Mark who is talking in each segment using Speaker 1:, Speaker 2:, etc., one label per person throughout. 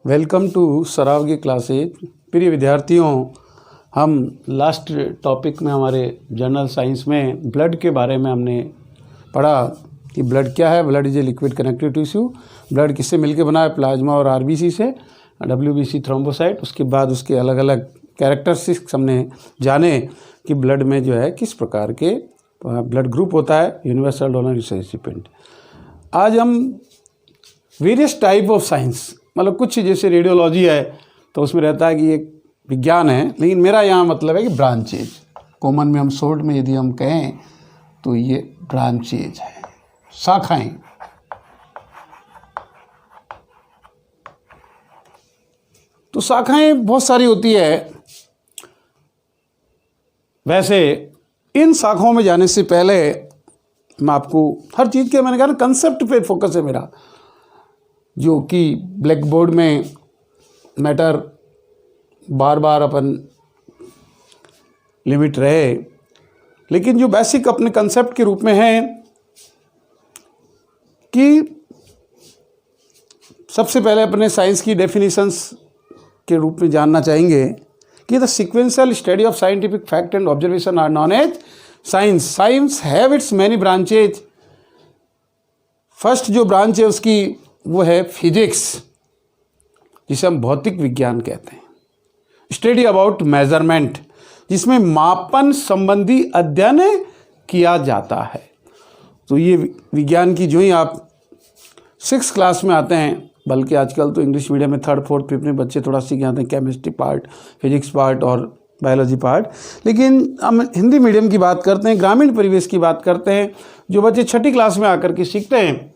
Speaker 1: Welcome to सराव की classes. प्रिय विद्यार्थियों, हम लास्ट टॉपिक में हमारे जनरल साइंस में ब्लड के बारे में हमने पढ़ा कि ब्लड क्या है। Blood is a liquid connective tissue. Blood किससे मिलकर बना है? प्लाज्मा और आरबीसी से, डब्ल्यूबीसी थ्रोम्बोसाइट। उसके बाद उसके अलग अलग कैरेक्टरिस्टिक्स हमने जाने कि ब्लड में जो है किस प्रकार के ब्लड ग्रुप होता है, यूनिवर्सल डोनर रिसिपिएंट। आज हम वेरियस टाइप ऑफ साइंस, मतलब कुछ जैसे रेडियोलॉजी है तो उसमें रहता है कि एक विज्ञान है, लेकिन मेरा यहाँ मतलब है कि ब्रांचेज। कॉमन में हम शॉर्ट में यदि हम कहें तो ये ब्रांचेज है, शाखाएं। तो शाखाएं बहुत सारी होती है। वैसे इन शाखाओं में जाने से पहले मैं आपको हर चीज़ के, मैंने कहा ना, कंसेप्ट पे फोकस है मेरा, जो कि ब्लैक बोर्ड में मैटर बार बार अपन लिमिट रहे, लेकिन जो बेसिक अपने कंसेप्ट के रूप में है कि सबसे पहले अपने साइंस की डेफिनेशंस के रूप में जानना चाहेंगे कि the sequential study of scientific fact and observation are known as science. Science have its many branches. First जो ब्रांच है उसकी वो है फिजिक्स, जिसे हम भौतिक विज्ञान कहते हैं। स्टडी अबाउट मेजरमेंट, जिसमें मापन संबंधी अध्ययन किया जाता है। तो ये विज्ञान की जो ही आप 6th क्लास में आते हैं, बल्कि आजकल तो इंग्लिश मीडियम में 3rd 4th 5th में बच्चे थोड़ा सीख जाते हैं, केमिस्ट्री पार्ट, फिजिक्स पार्ट और बायोलॉजी पार्ट। लेकिन हम हिंदी मीडियम की बात करते हैं, ग्रामीण परिवेश की बात करते हैं, जो बच्चे 6ठी क्लास में आकर के सीखते हैं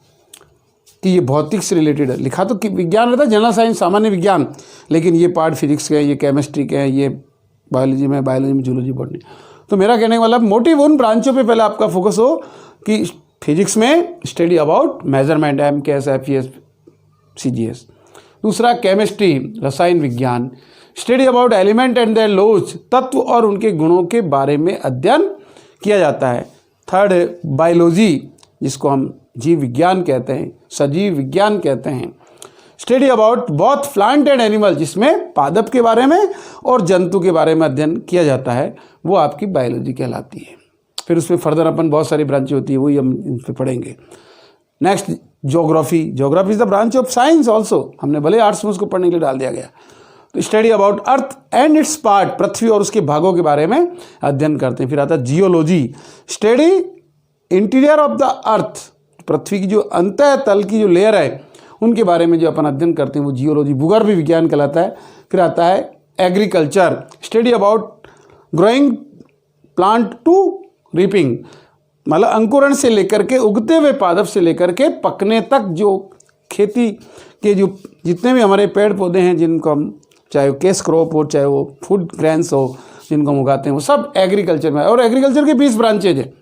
Speaker 1: कि ये भौतिक से रिलेटेड है। लिखा तो विज्ञान रहता है, जनरल साइंस, सामान्य विज्ञान, लेकिन ये पार्ट फिजिक्स के हैं, ये केमिस्ट्री के हैं, ये बायोलॉजी में जूलॉजी, बॉटनी। तो मेरा कहने का मतलब मोटिव उन ब्रांचों पे पहले आपका फोकस हो कि फिजिक्स में study about measurement, MKS, FES, CGS। दूसरा केमिस्ट्री, रसायन विज्ञान, study about element and their laws, तत्व और उनके गुणों के बारे में अध्ययन किया जाता है। थर्ड बायोलॉजी, जिसको हम जीव विज्ञान कहते हैं, सजीव विज्ञान कहते हैं। Study about both plant and animal, जिसमें पादप के बारे में और जंतु के बारे में अध्ययन किया जाता है, वो आपकी बायोलॉजी कहलाती है। फिर उसमें फर्दर अपन बहुत सारी ब्रांचें होती है, वही हम इन पर पढ़ेंगे। Next geography. Geography is the branch of science also. हमने भले आर्ट्स में उसको पढ़ने के लिए डाल दिया गया। तो study about earth and its part, पृथ्वी और उसके भागों के बारे में अध्ययन करते हैं। फिर आता है geology, study interior of the earth, पृथ्वी की जो अंतः तल की जो लेयर है उनके बारे में जो अपन अध्ययन करते हैं वो जियोलॉजी, भूगर्भ विज्ञान कहलाता है। फिर आता है agriculture, study about growing plant to reaping, मतलब अंकुरण से लेकर के उगते हुए पादप से लेकर के पकने तक जो खेती के जो जितने भी हमारे पेड़ पौधे हैं, जिनको हम, चाहे वो कैश क्रॉप हो, चाहे वो फूड ग्रेन्स हो, जिनको हम उगाते हैं, वो सब एग्रीकल्चर में है। और एग्रीकल्चर के 20 ब्रांचेज है,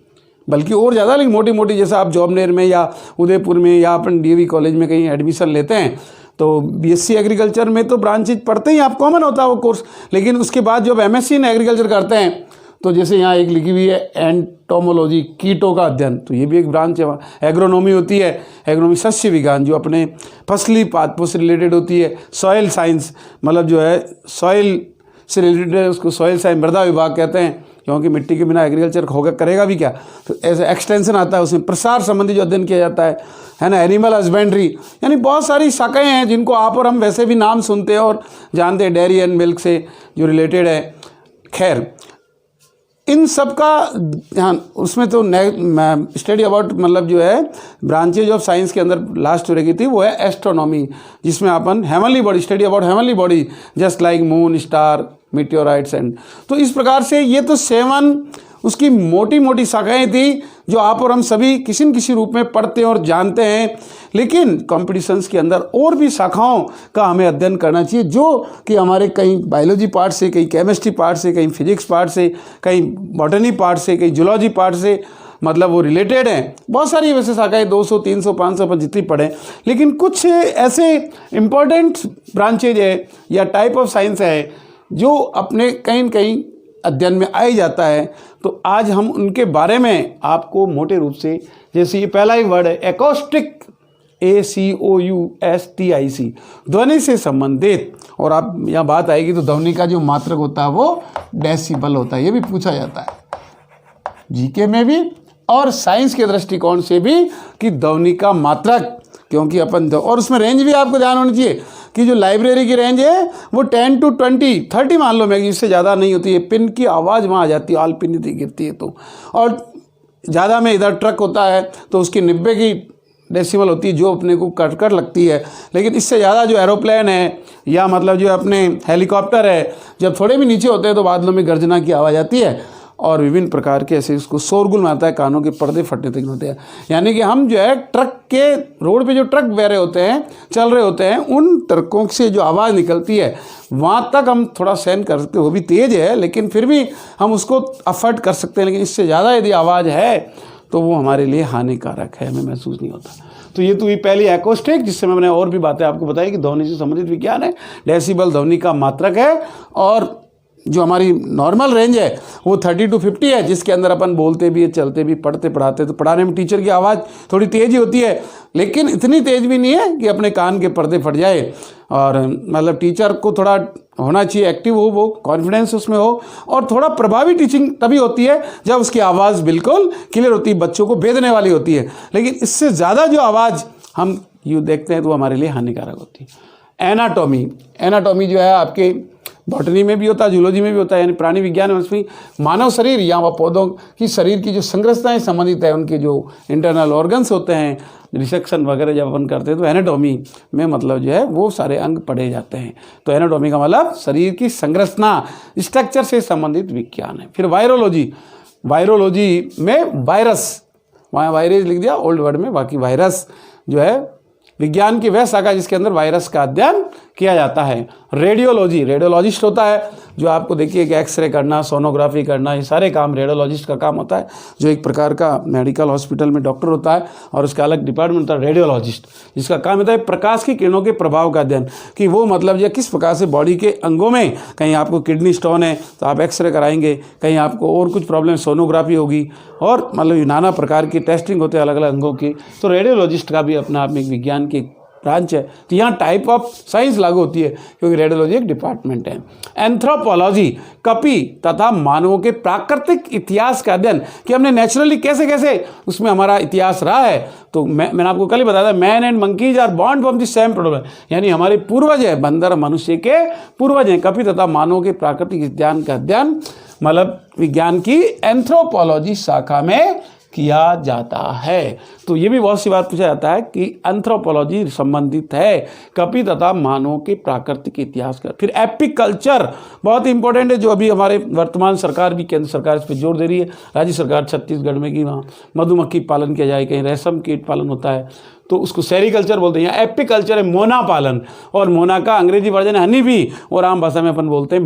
Speaker 1: बल्कि और ज़्यादा, लेकिन मोटी मोटी, जैसा आप जॉबनेर में या उदयपुर में या अपन DAV कॉलेज में कहीं एडमिशन लेते हैं तो BSc एग्रीकल्चर में तो ब्रांचेज पढ़ते ही आप, कॉमन होता है वो कोर्स। लेकिन उसके बाद जब MSc इन एग्रीकल्चर करते हैं तो जैसे यहाँ एक लिखी हुई है एंटोमोलॉजी, कीटों का अध्ययन, तो ये भी एक ब्रांच है। एग्रोनॉमी होती है, एग्रोनॉमी शस्य विज्ञान, जो अपने फसली पादपों से रिलेटेड होती है। सॉइल साइंस, मतलब जो है सॉइल से रिलेटेड है, उसको सॉइल साइंस, मृदा विभाग कहते हैं, क्योंकि मिट्टी के बिना एग्रीकल्चर होगा, करेगा भी क्या। तो ऐसे एक्सटेंशन आता है, उसमें प्रसार संबंधी जो अध्ययन किया जाता है ना। एनिमल हस्बेंड्री, यानी बहुत सारी शाखाएं हैं जिनको आप और हम वैसे भी नाम सुनते हैं और जानते हैं, डेयरी एंड मिल्क से जो रिलेटेड है। खैर, इन सब का ध्यान उसमें तो स्टडी अबाउट, मतलब जो है ब्रांचेज ऑफ साइंस के अंदर लास्ट रहेगी थी वो है एस्ट्रोनॉमी, जिसमें अपन heavenly body, study about heavenly body just like moon, star, meteorites and. तो इस प्रकार से ये तो 7 उसकी मोटी मोटी शाखाएं थी जो आप और हम सभी किसी न किसी रूप में पढ़ते हैं और जानते हैं। लेकिन कॉम्पिटिशन्स के अंदर और भी शाखाओं का हमें अध्ययन करना चाहिए, जो कि हमारे कहीं बायोलॉजी पार्ट से, कहीं केमिस्ट्री पार्ट से, कहीं फिजिक्स पार्ट से, कहीं बॉटनी पार्ट से, कहीं जूलॉजी पार्ट से, मतलब वो रिलेटेड हैं। बहुत सारी वैसे शाखाएं 200, 300, 500 पर जितनी पढ़ें, लेकिन कुछ ऐसे इम्पोर्टेंट ब्रांचेज है या टाइप ऑफ साइंस है जो अपने कहीं न कहीं अध्ययन में आ ही जाता है। तो आज हम उनके बारे में आपको मोटे रूप से, जैसे ये पहला ही वर्ड है एकॉस्टिक ACOUSTIC, ध्वनि से संबंधित। और आप यहाँ बात आएगी तो ध्वनि का जो मात्रक होता है वो डेसिबल होता है, ये भी पूछा जाता है जीके में भी और साइंस के दृष्टिकोण से भी कि ध्वनि का मात्रक, क्योंकि अपन और उसमें रेंज भी आपको ध्यान होनी चाहिए कि जो लाइब्रेरी की रेंज है वो 10 to 20 30 मान लो, मैं इससे ज़्यादा नहीं होती है। पिन की आवाज़ वहाँ आ जाती है, आल पिन गिरती है तो, और ज़्यादा में इधर ट्रक होता है तो उसकी 90 की डेसिमल होती है जो अपने को कट लगती है। लेकिन इससे ज़्यादा जो एरोप्लेन है या मतलब जो अपने हेलीकॉप्टर है, जब थोड़े भी नीचे होते हैं तो बादलों में गर्जना की आवाज़ आती है और विभिन्न प्रकार के ऐसे उसको शोरगुल में आता है, कानों के पर्दे फटने तक होते हैं। यानी कि हम जो है ट्रक के रोड पे जो ट्रक बह रहे होते हैं, चल रहे होते हैं, उन ट्रकों से जो आवाज़ निकलती है वहाँ तक हम थोड़ा सहन कर सकते, वो भी तेज़ है लेकिन फिर भी हम उसको अफोर्ड कर सकते हैं। लेकिन इससे ज़्यादा यदि आवाज़ है तो वो हमारे लिए हानिकारक है, हमें महसूस नहीं होता। तो ये तो ये पहली एक्रोस्टिक, जिससे मैंने और भी बातें आपको बताई कि ध्वनि से संबंधित विज्ञान है। डेसिबल ध्वनि का मात्रक है और जो हमारी नॉर्मल रेंज है वो 30 to 50 है, जिसके अंदर अपन बोलते भी, चलते भी, पढ़ते पढ़ाते। तो पढ़ाने में टीचर की आवाज़ थोड़ी तेज़ ही होती है, लेकिन इतनी तेज़ भी नहीं है कि अपने कान के पर्दे फट जाए। और मतलब टीचर को थोड़ा होना चाहिए, एक्टिव हो, वो कॉन्फिडेंस उसमें हो, और थोड़ा प्रभावी टीचिंग तभी होती है जब उसकी आवाज़ बिल्कुल क्लियर होती है, बच्चों को भेदने वाली होती है। लेकिन इससे ज़्यादा जो आवाज़ हम यूँ देखते हैं तो हमारे लिए हानिकारक होती है। एनाटॉमी जो है आपके बॉटनी में भी होता है, जूलॉजी में भी होता है, यानी प्राणी विज्ञान में उसमें मानव शरीर या पौधों की शरीर की जो संरचनाएं संबंधित है, उनके जो इंटरनल ऑर्गन्स होते हैं, रिसेक्शन वगैरह जब अपन करते हैं तो एनाटॉमी में मतलब जो है वो सारे अंग पढ़े जाते हैं। तो एनाटॉमी का मतलब शरीर की संरचना, स्ट्रक्चर से संबंधित विज्ञान है। फिर वायरोलॉजी में वायरस, वहाँ वायरस लिख दिया ओल्ड वर्ड में, बाकी वायरस जो है विज्ञान की वह शाखा जिसके अंदर वायरस का अध्ययन किया जाता है। रेडियोलॉजिस्ट होता है जो आपको देखिए कि एक्सरे करना, सोनोग्राफी करना, ये सारे काम रेडियोलॉजिस्ट का काम होता है, जो एक प्रकार का मेडिकल हॉस्पिटल में डॉक्टर होता है और उसका अलग डिपार्टमेंट होता है रेडियोलॉजिस्ट, जिसका काम होता है प्रकाश की किरणों के प्रभाव का अध्ययन, कि वो मतलब जो किस प्रकार से बॉडी के अंगों में, कहीं आपको किडनी स्टोन है तो आप एक्सरे कराएंगे, कहीं आपको और कुछ प्रॉब्लम, सोनोग्राफी होगी, और मतलब नाना प्रकार की टेस्टिंग होते हैं अलग अलग अंगों की। तो रेडियोलॉजिस्ट का भी अपना आप में एक विज्ञान की ब्रांच है। तो यहाँ टाइप ऑफ साइंस लागू होती है क्योंकि रेडियोलॉजी एक डिपार्टमेंट है। एंथ्रोपोलॉजी, कपि तथा मानवों के प्राकृतिक इतिहास का अध्ययन, कि हमने नेचुरली कैसे कैसे उसमें हमारा इतिहास रहा है। तो मैंने आपको कल ही बताया था, man and monkeys are born from the same product, यानी हमारे पूर्वज है, बंदर मनुष्य के पूर्वज हैं। कपि तथा मानवों के प्राकृतिक इतिहास का अध्ययन मतलब विज्ञान की एंथ्रोपोलॉजी शाखा में किया जाता है। तो ये भी बहुत सी बात पूछा जाता है कि एंथ्रोपोलॉजी संबंधित है कपि तथा मानवों के प्राकृतिक इतिहास का। फिर एपिकल्चर बहुत इंपॉर्टेंट है, जो अभी हमारे वर्तमान सरकार भी, केंद्र सरकार इस पर जोर दे रही है। राज्य सरकार छत्तीसगढ़ में कि वहाँ मधुमक्खी पालन किया जाए, कहीं रेशम कीट पालन होता है तो उसको सेरिकल्चर बोलते हैं। एपिकल्चर है मोना पालन, और मोना का अंग्रेजी वर्जन है हनी बी, और आम भाषा में अपन बोलते हैं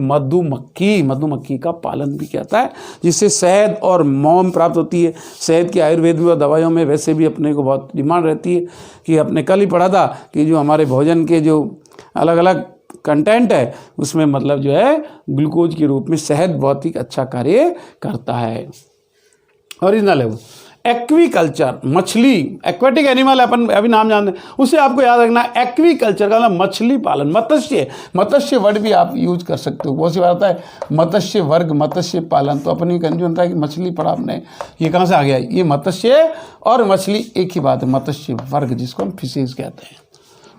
Speaker 1: मधुमक्खी का पालन भी कहता है, जिससे शहद और मोम प्राप्त होती है। शहद की आयुर्वेद में और दवाइयों में वैसे भी अपने को बहुत डिमांड रहती है, कि अपने कल ही पढ़ा था कि जो हमारे भोजन के जो अलग अलग कंटेंट है उसमें मतलब जो है ग्लूकोज के रूप में शहद बहुत ही अच्छा कार्य करता है। ओरिजिनल है वो। एक्वीकल्चर, मछली, एक्वेटिक एनिमल अपन अभी नाम जानते हैं, उससे आपको याद रखना एक्वीकल्चर का मतलब मछली पालन, मत्स्य वर्ड भी आप यूज कर सकते हो। बहुत सी बात होता है मत्स्य वर्ग, मत्स्य पालन, तो अपन ये कंफ्यूजन होता है कि मछली पढ़ा आपने, ये कहाँ से आ गया। ये मत्स्य और मछली एक ही बात है, मत्स्य वर्ग जिसको हम फिशेज कहते हैं।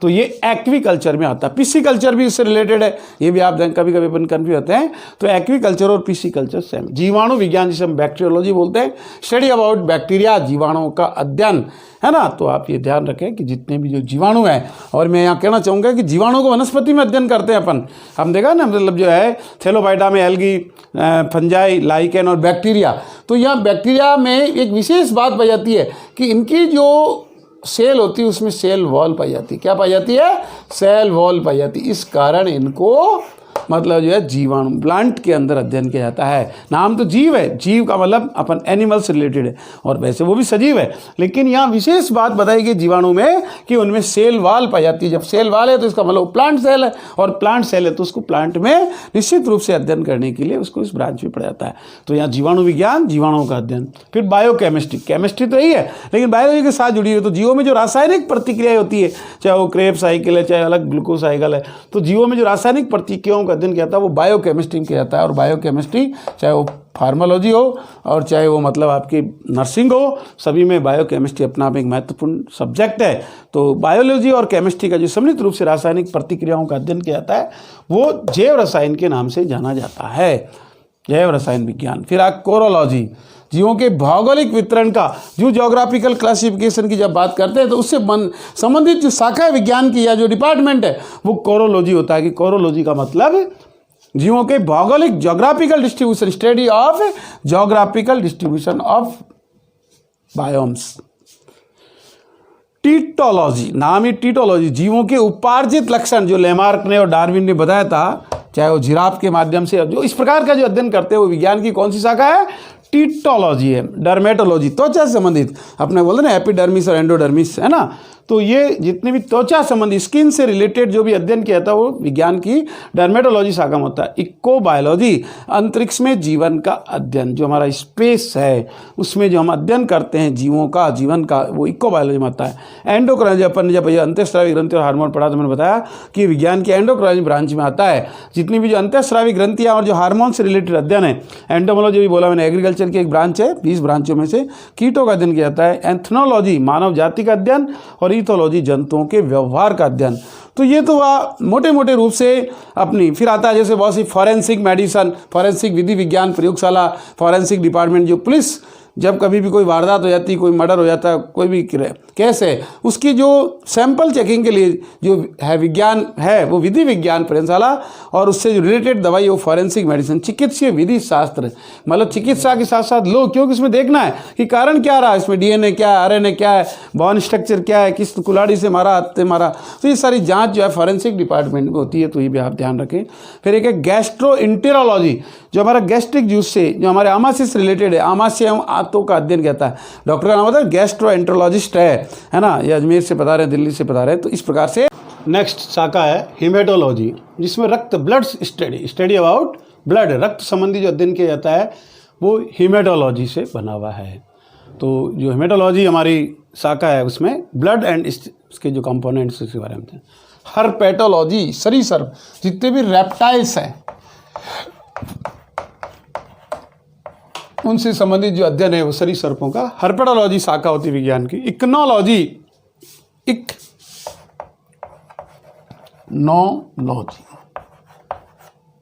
Speaker 1: तो ये एक्वीकल्चर में आता है। पिस्सीकल्चर भी इससे रिलेटेड है, ये भी आप कभी कभी अपन कन्फ्यूज होते हैं। तो एक्वीकल्चर और पिस्सीकल्चर सेम। जीवाणु विज्ञान जिसे हम बैक्टीरियोलॉजी बोलते हैं, स्टडी अबाउट बैक्टीरिया, जीवाणुओं का अध्ययन, है ना। तो आप ये ध्यान रखें कि जितने भी जो जीवाणु हैं, और मैं यहाँ कहना चाहूँगा कि जीवाणु को वनस्पति में अध्ययन करते हैं अपन, हम देखा ना, मतलब जो है थैलोबाइटा में एल्गी, फंजाई, लाइकेन और बैक्टीरिया। तो यहाँ बैक्टीरिया में एक विशेष बात पाई जाती है कि इनकी जो सेल होती है उसमें सेल वॉल पाई जाती है। क्या पाई जाती है? सेल वॉल पाई जाती है। इस कारण इनको मतलब जो है जीवाणु, प्लांट के अंदर अध्ययन किया जाता है। नाम तो जीव है, जीव का मतलब अपन एनिमल से रिलेटेड है, और वैसे वो भी सजीव है, लेकिन यहाँ विशेष बात बताई गई जीवाणु में कि उनमें सेल वाल पाई जाती है। जब सेल वाल है तो इसका मतलब प्लांट सेल है, और प्लांट सेल है तो उसको प्लांट में निश्चित रूप से अध्ययन करने के लिए उसको इस ब्रांच में पढ़ा जाता है। तो यहाँ जीवाणु विज्ञान, जीवाणुओं का अध्ययन। फिर बायोकेमिस्ट्री, केमिस्ट्री तो यही है लेकिन बायोलॉजी के साथ जुड़ी है। तो जीवों में जो रासायनिक प्रतिक्रियाएं होती है, चाहे वो क्रेब्स साइकिल है, चाहे अलग ग्लूकोज साइकिल है, तो जीवों में जो रासायनिक प्रतिक्रियाओं का अध्ययन किया जाता है वो बायोकेमिस्ट्री किया जाता है। और बायोकेमिस्ट्री चाहे वो फार्मालॉजी हो और चाहे वो मतलब आपकी नर्सिंग हो, सभी में बायोकेमिस्ट्री अपना आप एक महत्वपूर्ण सब्जेक्ट है। तो बायोलॉजी और केमिस्ट्री का जो सम्मिलित रूप से रासायनिक प्रतिक्रियाओं का अध्ययन किया जाता है वो जैव रसायन के नाम से जाना जाता है, जैव रसायन विज्ञान। फिर कोरोलॉजी, जीवों के भौगोलिक वितरण का, जो ज्योग्राफिकल क्लासिफिकेशन की जब बात करते हैं तो उससे संबंधित जो शाखा विज्ञान की या जो डिपार्टमेंट है वो कोरोलॉजी होता है। कि कोरोलॉजी का मतलब जीवों के भौगोलिक, geographical distribution, study of geographical distribution of biomes. टीटोलॉजी, नाम ही टीटोलॉजी, जीवों के उपार्जित लक्षण, जो लेमार्क ने और डार्विन ने बताया था, चाहे वो जिराफ के माध्यम से, जो इस प्रकार का जो अध्ययन करते हैं वो विज्ञान की कौन सी शाखा है? टीटोलॉजी है। डर्मेटोलॉजी, त्वचा से संबंधित, अपने बोलते ना एपिडर्मिस और एंडोडर्मिस, है ना, तो ये जितने भी त्वचा संबंधी, स्किन से रिलेटेड जो भी अध्ययन किया था वो विज्ञान की डर्मेटोलॉजी शाखा में होता है। इकोबायोलॉजी, अंतरिक्ष में जीवन का अध्ययन, जो हमारा स्पेस है उसमें जो हम अध्ययन करते हैं जीवों का, जीवन का, वो इकोबायोलॉजी में आता है। एंडोक्राइनोलॉजी, अपन ने जब ये अंतःस्रावी ग्रंथि और हार्मोन पढ़ा तो मैंने बताया कि विज्ञान की एंडोक्राइनोलॉजी ब्रांच में आता है। जितनी भी जो अंतःस्रावी ग्रंथियाँ और जो हार्मोन से रिलेटेड अध्ययन है, एंटोमोलॉजी भी बोला मैंने, एग्रीकल्चर की एक ब्रांच है, 20 ब्रांचों में से कीटों का अध्ययन किया जाता है। एंथ्रोलॉजी, मानव जाति का अध्ययन, और ईथोलॉजी, जंतुओं के व्यवहार का अध्ययन। तो ये तो मोटे मोटे रूप से अपनी। फिर आता है जैसे बहुत सी फॉरेंसिक मेडिसन, फॉरेंसिक विधि विज्ञान प्रयोगशाला, फॉरेंसिक डिपार्टमेंट, जो पुलिस जब कभी भी कोई वारदात हो जाती, कोई मर्डर हो जाता है, कोई भी केस है, उसकी जो सैंपल चेकिंग के लिए जो है विज्ञान है वो विधि विज्ञान प्रयोगशाला, और उससे जो रिलेटेड दवाई वो फॉरेंसिक मेडिसिन, चिकित्सीय विधि शास्त्र, मतलब चिकित्सा के साथ साथ लोग, क्योंकि इसमें देखना है कि कारण क्या रहा, इसमें डीएनए क्या है, आरएनए क्या है, बोन स्ट्रक्चर क्या है, किस कुल्हाड़ी से मारा, हाथ से मारा, तो ये सारी जाँच जो है फॉरेंसिक डिपार्टमेंट में होती है। तो ये भी आप ध्यान रखें। फिर एक है गैस्ट्रोएंटेरोलॉजी, जो हमारा गैस्ट्रिक जूस से, जो हमारे आमाशय से रिलेटेड है, आमाशय एवं आंतों का अध्ययन कहता है। डॉक्टर का नाम होता है गैस्ट्रोएंटेरोलॉजिस्ट है ना, ये अजमेर से बता रहे हैं, दिल्ली से बता रहे हैं। तो इस प्रकार से नेक्स्ट शाखा है हेमेटोलॉजी, जिसमें रक्त, blood study, study about blood, रक्त संबंधी जो अध्ययन किया जाता है वो हेमेटोलॉजी से बना हुआ है। तो जो हेमेटोलॉजी हमारी शाखा है उसमें ब्लड एंड इसके जो कंपोनेंट्स उसके बारे में। हर्पेटोलॉजी, सरीसृप, जितने भी रेप्टाइल्स हैं उनसे संबंधित जो अध्ययन है वो सरीसृपों का। हर्पेटोलॉजी शाखा होती है विज्ञान की। इक्नोलॉजी, इक्नोलॉजी,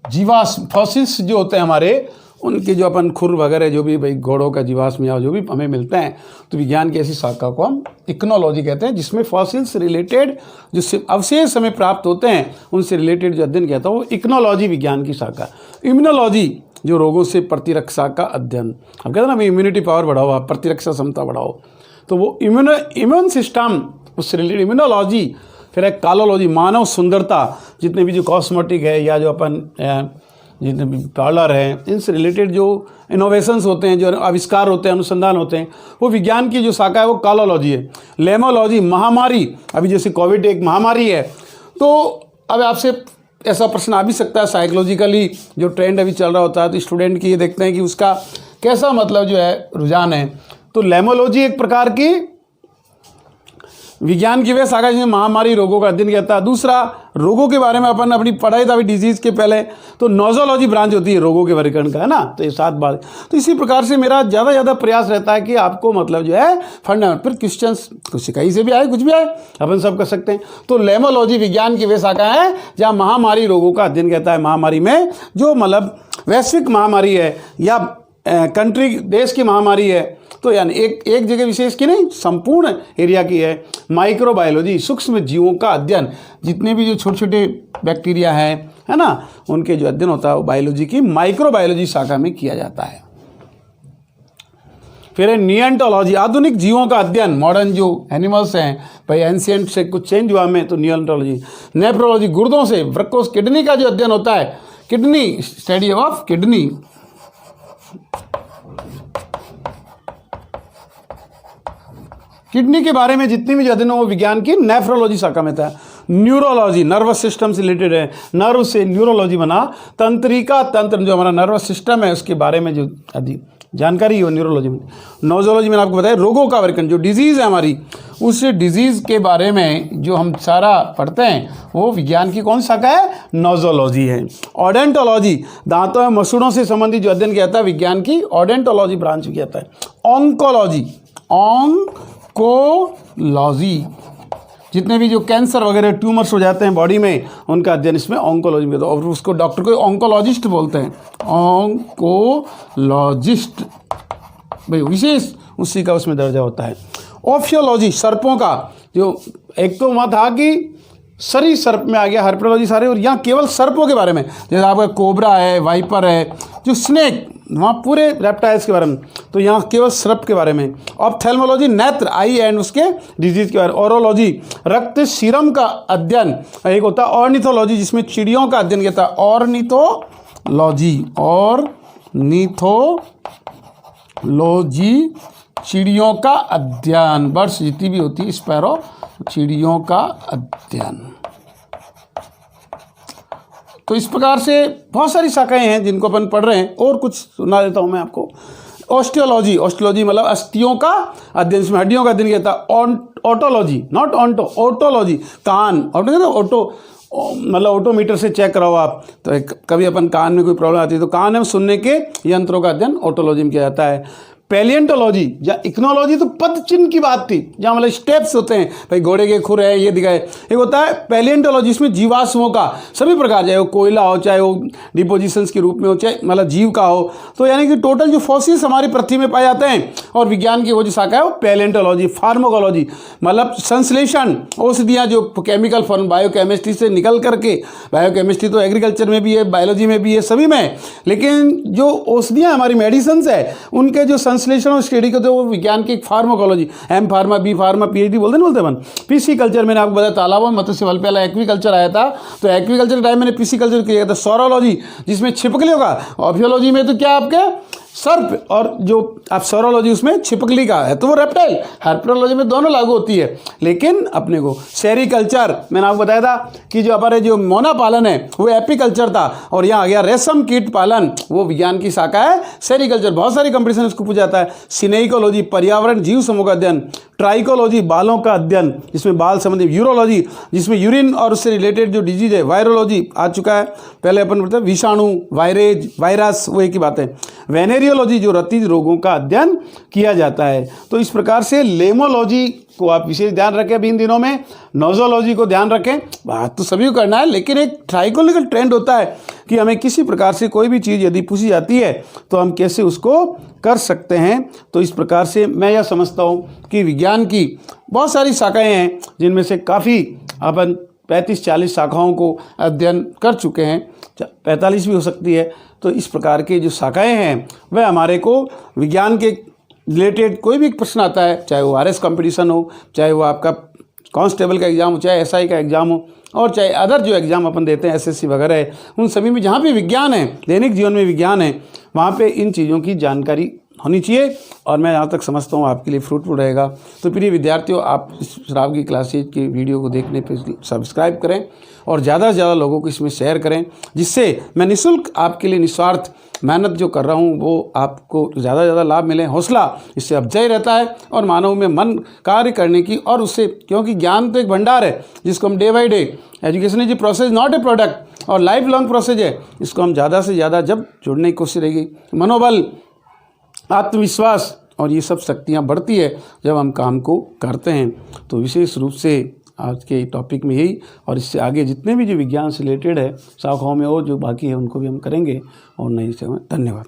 Speaker 1: जीवाश्म, फॉसिल्स जो होते हैं हमारे, उनके जो अपन खुर वगैरह जो भी भाई घोड़ों का जीवाश्म या जो भी हमें मिलते हैं, तो विज्ञान की ऐसी शाखा को हम इक्नोलॉजी कहते हैं, जिसमें फॉसिल्स रिलेटेड जो अवशेष हमें प्राप्त होते हैं उनसे रिलेटेड जो अध्ययन किया था वो इक्नोलॉजी विज्ञान की शाखा। इम्यूनोलॉजी, जो रोगों से प्रतिरक्षा का अध्ययन, हम कहते हैं ना इम्यूनिटी पावर बढ़ाओ, प्रतिरक्षा क्षमता बढ़ाओ, तो वो इम्यून सिस्टम उससे रिलेटेड इम्यूनोलॉजी। फिर एक कालोलॉजी, मानव सुंदरता, जितने भी जो कॉस्मेटिक है या जो अपन जितने भी पार्लर हैं, इनसे रिलेटेड जो इनोवेशंस होते हैं, जो आविष्कार होते हैं, अनुसंधान होते हैं, वो विज्ञान की जो शाखा है वो कालोलॉजी है। लेमोलॉजी, महामारी, अभी जैसे कोविड एक महामारी है, तो अब आपसे ऐसा प्रश्न आ भी सकता है, साइकोलॉजिकली जो ट्रेंड अभी चल रहा होता है तो स्टूडेंट की ये देखते हैं कि उसका कैसा मतलब जो है रुझान है। तो लेमोलॉजी एक प्रकार की विज्ञान की वह शाखा जिसमें महामारी रोगों का अध्ययन किया था। दूसरा, रोगों के बारे में अपन अपनी पढ़ाई था अभी डिजीज़ के पहले, तो नोजोलॉजी ब्रांच होती है रोगों के वर्गीकरण का, है ना। तो ये 7 बात। तो इसी प्रकार से मेरा ज़्यादा प्रयास रहता है कि आपको मतलब जो है फंडामेंटल, फिर क्वेश्चंस कुछ कहीं से भी आए, कुछ भी आए, अपन सब कर सकते हैं। तो लेमोलॉजी विज्ञान की वह शाखा है जहाँ महामारी रोगों का अध्ययन कहता है। महामारी में जो मतलब वैश्विक महामारी है या कंट्री, देश की महामारी है, तो यानी एक जगह विशेष की नहीं, संपूर्ण एरिया की है। माइक्रोबायोलॉजी, सूक्ष्म जीवों का अध्ययन, जितने भी जो छोटे छोटे बैक्टीरिया हैं, है ना, उनके जो अध्ययन होता है वो बायोलॉजी की माइक्रोबायोलॉजी शाखा में किया जाता है। फिर है नियंटोलॉजी, आधुनिक जीवों का अध्ययन, मॉडर्न जो एनिमल्स हैं भाई, एंशिएंट से कुछ चेंज हुआ में, तो नियंटोलॉजी। नेफ्रोलॉजी, गुर्दों से, वृक्कों, किडनी का जो अध्ययन होता है kidney, study of kidney. Kidney के बारे में जितनी भी अध्ययन हो वो विज्ञान की नेफ्रोलॉजी शाखा में था। न्यूरोलॉजी नर्वस सिस्टम से रिलेटेड है, नर्व से न्यूरोलॉजी बना। तंत्रिका, तंत्र जो हमारा नर्वस सिस्टम है उसके बारे में जो अधिक जानकारी है वो न्यूरोलॉजी में। नोजोलॉजी मैंने आपको बताया रोगों का वर्णन, जो डिजीज़ है हमारी उस डिजीज़ के बारे में जो हम सारा पढ़ते हैं वो विज्ञान की कौन शाखा है? नोजोलॉजी है। ओडेंटोलॉजी दांतों एवं मसूड़ों से संबंधित जो अध्ययन किया जाता है विज्ञान की ओडेंटोलॉजी ब्रांच किया जाता है। ऑन्कोलॉजी, ऑन्कोलॉजी जितने भी जो कैंसर वगैरह ट्यूमर्स हो जाते हैं बॉडी में उनका अध्ययन इसमें ऑन्कोलॉजी में होता है, और उसको डॉक्टर को ऑन्कोलॉजिस्ट बोलते हैं। ऑन्कोलॉजिस्ट भाई विशेष उसी का उसमें दर्जा होता है। ऑफियोलॉजी सर्पों का, जो एक तो वहाँ था कि सरी सर्प में आ गया हर्पेलॉजी सारे, और यहाँ केवल सर्पों के बारे में, जैसे आपका कोबरा है, वाइपर है, जो स्नेक, वहाँ पूरे रेप्टाइल्स के बारे में, तो यहाँ केवल सर्प के बारे में। ऑप्थेल्मोलॉजी नेत्र, आई एंड उसके डिजीज के बारे में। ऑरोलॉजी रक्त सीरम का अध्ययन। एक होता है ऑर्निथोलॉजी जिसमें चिड़ियों का अध्ययन किया था, ऑर्निथोलॉजी, ऑर्निथोलॉजी चिड़ियों का अध्ययन, बर्ड्स जितनी भी होती है स्पैरो, चिड़ियों का अध्ययन। तो इस प्रकार से बहुत सारी शाखाएं हैं जिनको अपन पढ़ रहे हैं, और कुछ सुना देता हूं मैं आपको। ऑस्टियोलॉजी, ऑस्टियोलॉजी मतलब अस्थियों का अध्ययन, इसमें हड्डियों का अध्ययन किया था। ऑटोलॉजी, नॉट ऑन्टो, ऑटोलॉजी कान, ऑटो मतलब ऑटोमीटर से चेक करो आप, तो कभी अपन कान में कोई प्रॉब्लम आती है तो कान में सुनने के यंत्रों का अध्ययन ऑटोलॉजी में किया जाता है। पैलियंटोलॉजी या इक्नोलॉजी तो पद चिन्ह की बात थी, जहाँ मतलब स्टेप्स होते हैं, भाई घोड़े के खुर है ये दिखाए। एक होता है पैलियंटोलॉजी, इसमें जीवाश्मों का सभी प्रकार, चाहे वो कोयला हो, चाहे वो डिपोजिशंस के रूप में हो, चाहे मतलब जीव का हो, तो यानी कि टोटल जो फॉसिल्स हमारी पृथ्वी में पाए जाते हैं। और विज्ञान की वो जो शाखा है वो पैलियंटोलॉजी। फार्माकोलॉजी मतलब संश्लेषण, औषधियाँ जो केमिकल फॉर्म बायोकेमिस्ट्री से निकल करके, बायोकेमिस्ट्री तो एग्रीकल्चर में भी है, बायोलॉजी में भी है, सभी में, लेकिन जो औषधियाँ हमारी मेडिसिन है उनके जो संश्लेषण और स्टडी करते वो विज्ञान की pharmacology. M pharma, B pharma, PhD बोलते अपन। पीसी कल्चर मैंने आपको बताया तालाबों में मत्स्य बल, पहला एक्वीकल्चर आया था, तो एक्वीकल्चर के टाइम मैंने पीसी कल्चर किया था। सौरोलॉजी जिसमें छिपकली होगा, ऑफियोलॉजी में तो क्या आपके सर्प, और जो आप सौरोलॉजी उसमें छिपकली का है तो वो रेप्टाइल। हार्पेलॉजी में दोनों लागू होती है, लेकिन अपने को सेरीकल्चर मैंने आपको बताया था कि जो हमारे जो मोना पालन है वो एपीकल्चर था, और यहाँ आ गया रेशम कीट पालन, वो विज्ञान की शाखा है सेरीकल्चर। बहुत सारी कंपटीशन उसको पूछा जाता है। सिनेइकोलॉजी पर्यावरण जीव समूह का अध्ययन। ट्राइकोलॉजी बालों का अध्ययन जिसमें बाल संबंधी। यूरोलॉजी जिसमें यूरिन और उससे रिलेटेड जो डिजीज है। वायरोलॉजी आ चुका है, पहले अपन बताते विषाणु, वायरेज, वायरस, वो एक ही बात है। वेनेरियोलॉजी जो रतिज रोगों का अध्ययन किया जाता है। तो इस प्रकार से लेमोलॉजी को आप विशेष ध्यान रखें अभी इन दिनों में। नोजोलॉजी को ध्यान रखें, बात तो सभी को करना है, लेकिन एक ट्राइकोलिकल ट्रेंड होता है कि हमें किसी प्रकार से कोई भी चीज़ यदि पूछी जाती है तो हम कैसे उसको कर सकते हैं। तो इस प्रकार से मैं यह समझता हूँ कि विज्ञान की बहुत सारी शाखाएँ हैं जिनमें से काफ़ी अपन 35-40 शाखाओं को अध्ययन कर चुके हैं, 45 भी हो सकती है। तो इस प्रकार के जो शाखाएँ हैं वह हमारे को विज्ञान के रिलेटेड कोई भी प्रश्न आता है, चाहे वो आरएस कंपटीशन हो, चाहे वो आपका कांस्टेबल का एग्ज़ाम हो, चाहे एसआई का एग्ज़ाम हो, और चाहे अदर जो एग्ज़ाम अपन देते हैं एसएससी वगैरह है, उन सभी में जहाँ भी विज्ञान है, दैनिक जीवन में विज्ञान है, वहाँ पे इन चीज़ों की जानकारी होनी चाहिए। और मैं यहाँ तक समझता हूँ आपके लिए फ्रूटफुल रहेगा। तो प्रिय विद्यार्थियों, आप इस श्राव की क्लासेज की वीडियो को देखने पे सब्सक्राइब करें और ज़्यादा से ज़्यादा लोगों को इसमें शेयर करें, जिससे मैं निःशुल्क आपके लिए निस्वार्थ मेहनत जो कर रहा हूँ वो आपको ज़्यादा से ज़्यादा लाभ मिले। हौसला इससे अफजाई रहता है और मानव में मन कार्य करने की, और उससे, क्योंकि ज्ञान तो एक भंडार है जिसको हम day by day, education is a process not a product, और लाइफ लॉन्ग प्रोसेस है। इसको हम ज़्यादा से ज़्यादा जब जुड़ने की कोशिश रहेगी, मनोबल, आत्मविश्वास और ये सब शक्तियाँ बढ़ती है जब हम काम को करते हैं। तो विशेष रूप से आज के टॉपिक में यही, और इससे आगे जितने भी जो विज्ञान से रिलेटेड है शाखाओं में और जो बाकी है उनको भी हम करेंगे और नई से। धन्यवाद।